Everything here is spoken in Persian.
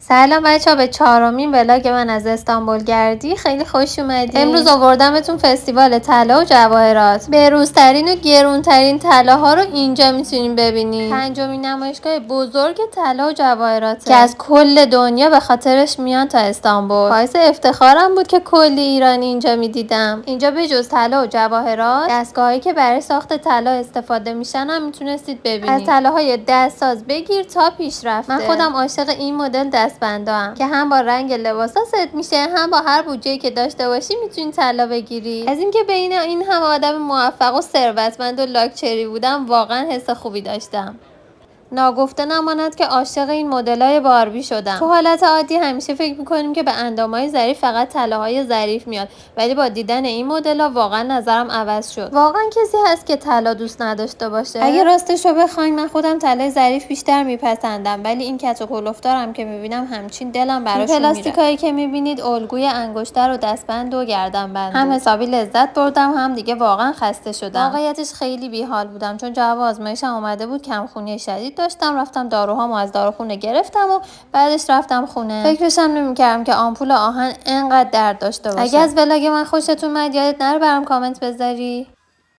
سلام بچه‌ها، به چهارمین ولاگ من از استانبول گردی خیلی خوش اومدید. امروز آوردمتون فستیوال طلا و جواهرات. به‌روزترین و گرونترین طلاها رو اینجا میتونین ببینید. پنجمین نمایشگاه بزرگ طلا و جواهرات که از کل دنیا به خاطرش میان تا استانبول. باعث افتخارم بود که کلی ایرانی اینجا میدیدم. اینجا به جز طلا و جواهرات، دستگاهایی که برای ساخت طلا استفاده میشن هم میتونستید ببینید. از طلاهای دستساز بگیر تا پیشرفته. من خودم عاشق این مدل دستبندام که هم با رنگ لباسا ست میشه، هم با هر بودجه‌ای که داشته باشی میتونی طلا بگیری. از اینکه بین این هم آدم موفق و ثروتمند و لاکچری بودم، واقعا حس خوبی داشتم. ناگفته نماند که عاشق این مدل‌های باربی شدم. تو حالت عادی همیشه فکر می‌کنیم که به اندام‌های ظریف فقط طلاهای ظریف میاد، ولی با دیدن این مدل‌ها واقعا نظرم عوض شد. واقعا کسی هست که طلا دوست نداشته باشه؟ اگه راستشو بخواید من خودم طلای ظریف بیشتر میپسندم، ولی این کت و کلفتارم که میبینم همچین دلم براشون میره. پلاستیکایی که میبینید الگوی انگشتر و دستبند و گردنبند. هم حسابی لذت بردم، هم دیگه واقعا خسته شدم. واقعیتش خیلی بیحال بودم چون جواب آزمایشم اومده بود، کمخونی شدید داشتم. رفتم داروهامو از داروخونه گرفتم و بعدش رفتم خونه. فکرشم نمی‌کردم که آمپول آهن انقدر درد داشته باشه. اگه از ولاگ من خوشتون اومد یادت نره برام کامنت بذاری.